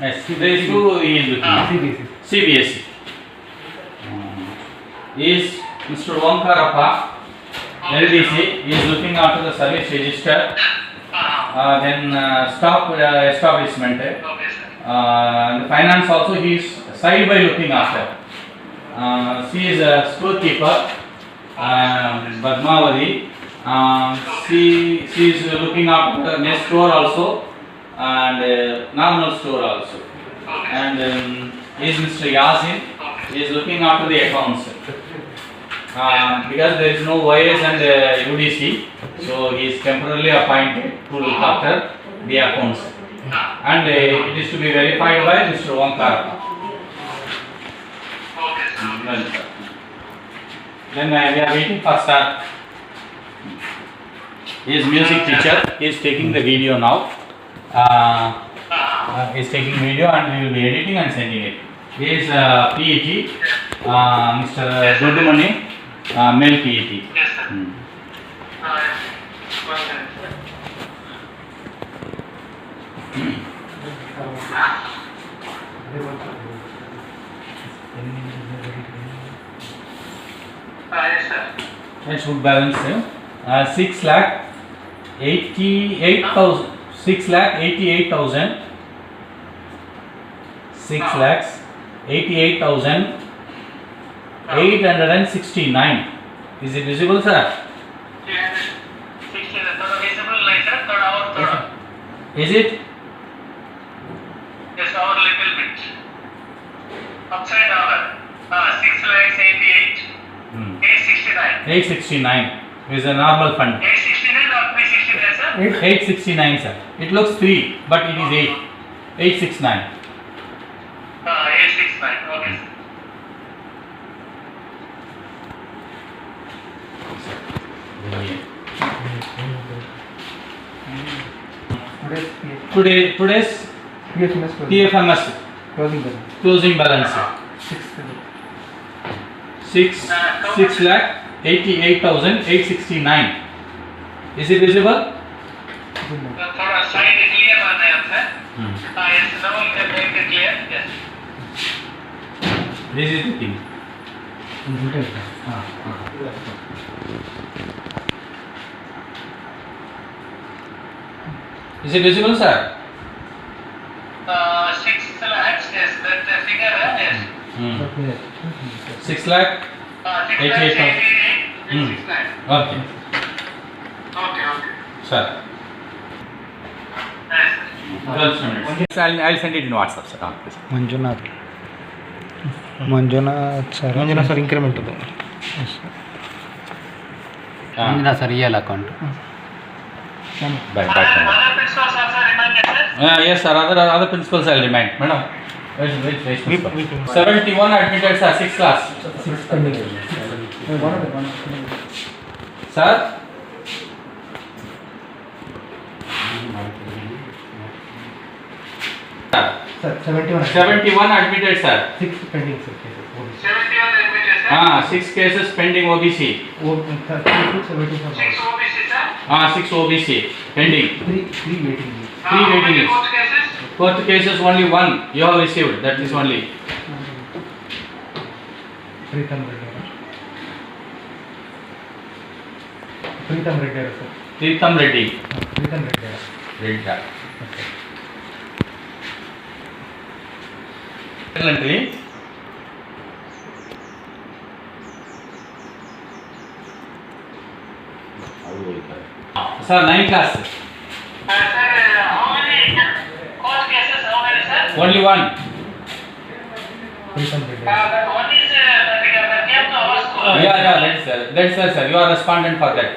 Yes. Grade 2 he is looking. CBSE. Is Mr. Omkarappa, LDC, he is looking after the service register, then stock establishment, the finance also he is side by looking after. She is a storekeeper, Padmavati. She is looking after the next store also and normal store also. And is Mr. Yasin, he is looking after the accounts. Because there is no YS and UDC, so he is temporarily appointed to look after the accounts. And it is to be verified by Mr. Omkarappa. Then we are waiting for sir. He is music teacher. He is taking the video now. He is taking video and we will be editing and sending it. He is PET. Mr. Dodumani, male PET. Yes, sir. Yes, sir. Let's put balance 6 lakh 88,000. 6 lakh 88,000. 6 lakhs 88,000 869. Is it visible, sir? Is it? Yes, our little bit. Upside down. 6 lakhs 88. 869. 869 is a normal fund. 869 or 369, sir? 869, sir. It looks 3, but it is 8. 869. 869. Okay, sir. Today's TFMS closing balance 6 lakh 88,869. Is it visible? थोड़ा side clear आना है आपसे. Yes, now you can make it clear. Yes. This is the thing. Is it visible, sir? 6 lakhs. Yes, that figure. Yes. 6 lakh 88,000. 869. Okay, Okay. sir. Nice. 12 minutes. I'll send it in WhatsApp, sir. Please. Manjunath sir increment ಅದು Manjunath sir EL account Back. Other principals also reminded, sir? Yes, sir. Other principals I'll remind. Madam, wait. 71 admitted, sir. 6 class. Sir? Sir, 71. 71 admitted, sir. 6 pending, sir. 71 admitted, sir. 6 cases pending OBC. 6 OBC, sir. 6 OBC pending. 3 waiting. Three How many waiting court cases? Court cases only 1 you have received. That is only. Pritam Reddy, sir. Pritam Reddy. Pritam Reddy. Reddy. Okay. Currently, sir, 9 class. Sir, how many court cases? How many, sir? Only 1. Pritam Reddy. That one is that came to our school. That's sir. You are respondent for that.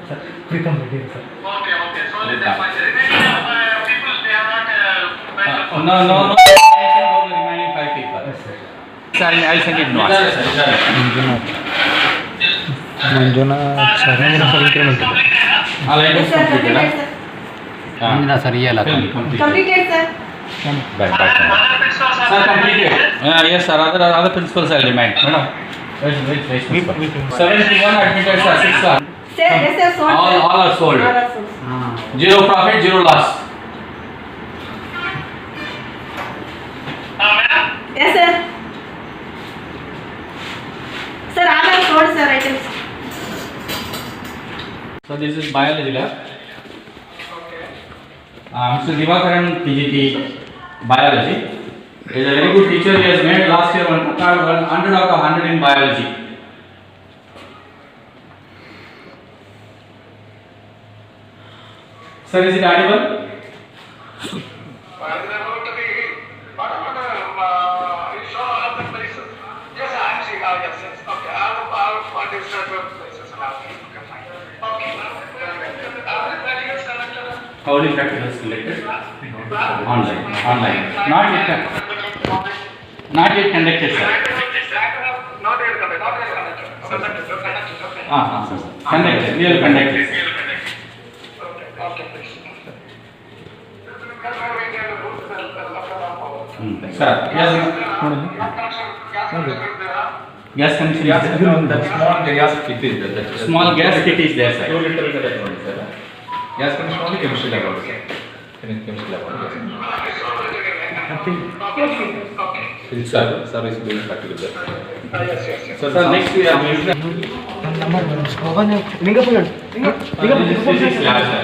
Sir, Pritam Reddy, sir. Okay. So the remaining people, they are not No. Information about the remaining 5 people. Yes, sir. Sir, I'll send it in WhatsApp. Manjunath sir increment All items completed. Manjunath sir EL account Completed, sir. Back. Other principals Sir, also completed. Yes, sir. Other principals I'll remind. Madam, wait. 71 admitted, sir. 6 class. Sir, yes, sir. Sold, sir. All are sold. All are sold. 0 profit, 0 loss. sold, sir, items. So this is biology lab. Mr. Divakaran, PGT, biology. He is a very good teacher. He has made last year 100 out of 100 in biology. Sir, is it audible? How many practicals selected? Online. Not yet conducted, sir. Sir. Conducted. We will conduct it. Sir, yes. Gas connection is there. That small gas kit is there. That is Small gas kit is there, 2 sir. liter that is only, sir. Gas connection only chemistry lab also, sir. Chemistry lab only. Yes. Service based practical, sir. So, sir, next we are going to physics lab, sir.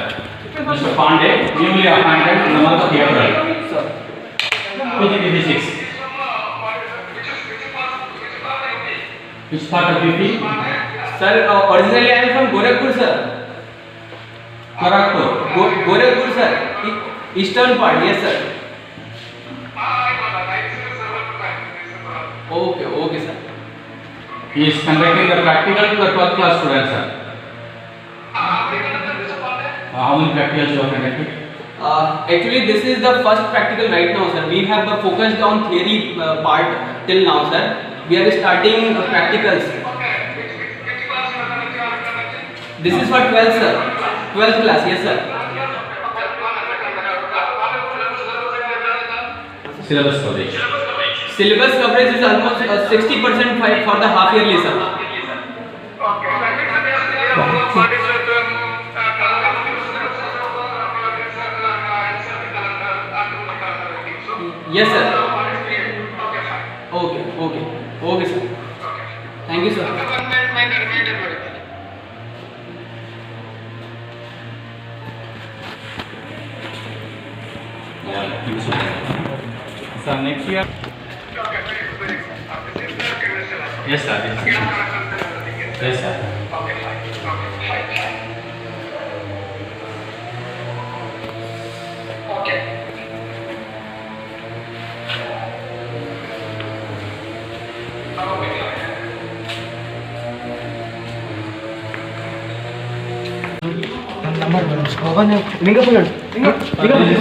Mr. Pandey, newly appointed in the month of April. PGT physics. Which part of UP? Sir, originally I am from Gorakhpur, sir. Gorakhpur. Gorakhpur, sir. Eastern part, yes, sir. Okay, sir. He is conducting the practical to the 12th class students, sir. How many practicals you are conducting? Actually, this is the first practical right now, sir. We have focused on theory part till now, sir. We are starting practicals. This is for 12th, sir. 12th class, yes, sir. Syllabus coverage. Syllabus coverage is almost 60% for the half yearly, sir. Yes, sir. Okay, sir. Thank you, sir. So next year. Yes, sir. Yes, sir.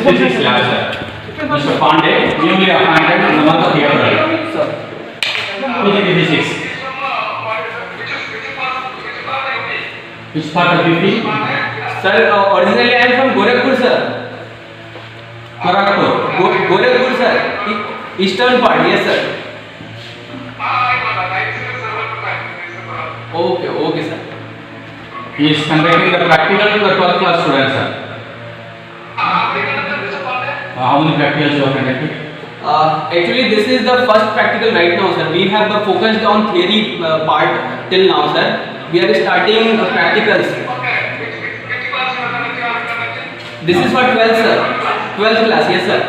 Physics lab, sir. Mr. Pandey, newly appointed in the month of April. PGT physics. Which part of UP? Sir, originally I am from Gorakhpur, sir. Gorakhpur. Gorakhpur, sir. Eastern part, yes, sir. Okay, sir. He is conducting the practical to the 12th class students, sir. How many practicals you are conducting? Actually, this is the first practical right now, sir. We have focused on theory part till now, sir. We are starting practicals. This is for 12th, sir. 12th class, yes, sir.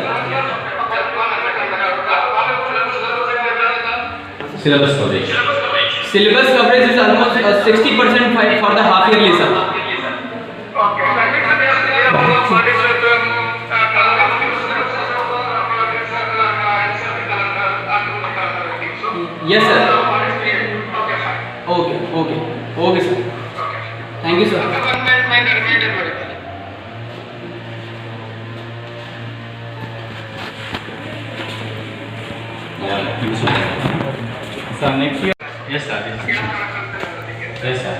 Syllabus coverage. Syllabus coverage is almost 60% for the half yearly, sir. Yes, sir. Okay, sir. Thank you, sir. So next year. Yes, sir. Yes, sir.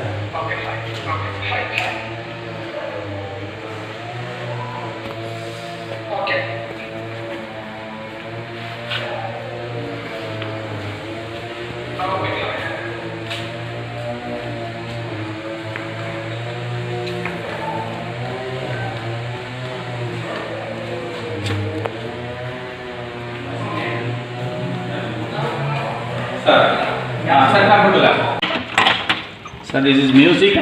Sir, comfortable. So this is music.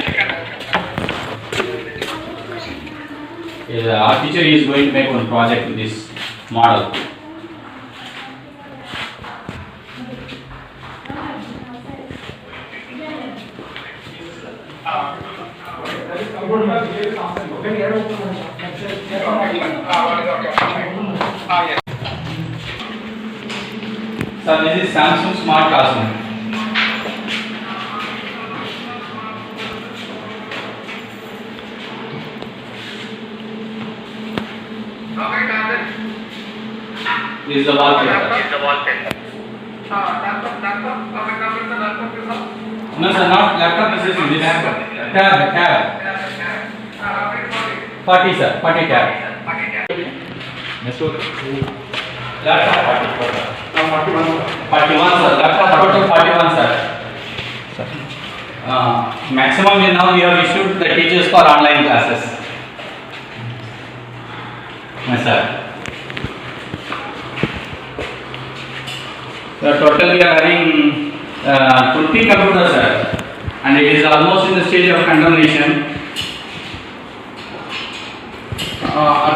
Our teacher is going to make one project with this model. So this is Samsung Smart Classroom. This is the wallpaper. No sir, not laptop. This is tab. 40 sir, 40 tab. Next one. Laptop 41 sir. Laptop total 41 sir. Maximum now we have issued the teachers for online classes. Yes sir. So total we are having 20 computers sir, and it is almost in the stage of condemnation.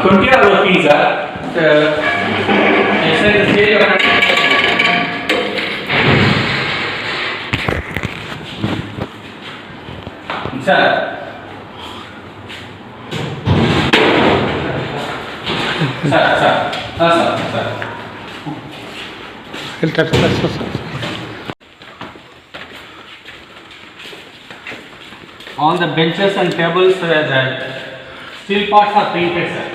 20 are working sir. It's in the stage of condemnation. Sir. Sir. On the benches and tables, the steel parts are painted, sir.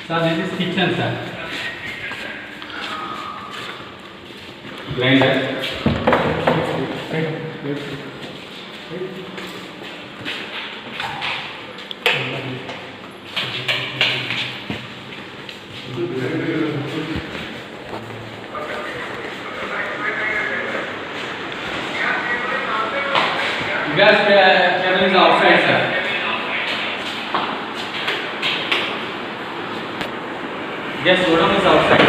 So this is kitchen, sir. Grinder. Gas cable is outside, sir. Yes, godown is outside.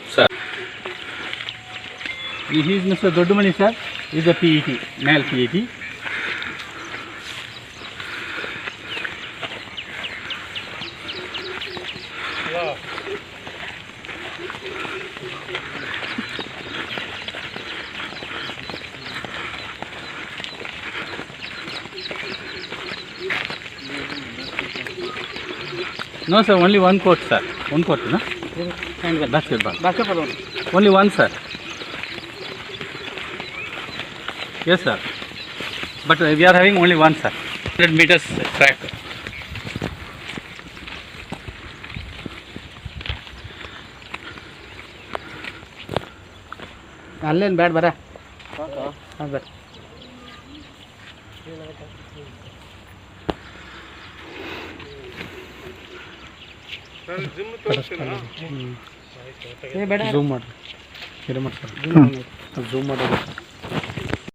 Sir. This is Mr. Doddumani, sir. This is a PET, male PET. No, sir, only one court, sir. One court, no? Basketball. Basketball only. Only one, sir. Yes, sir. But we are having only one, sir. 100 meters track. ಅಲ್ಲೇನು ಬೇಡ ಬರ ಹಾಂ ಬರ zoom ಮಾಡಿ ಇದು ಮಾಡಿ sir zoom ಮಾಡೋದು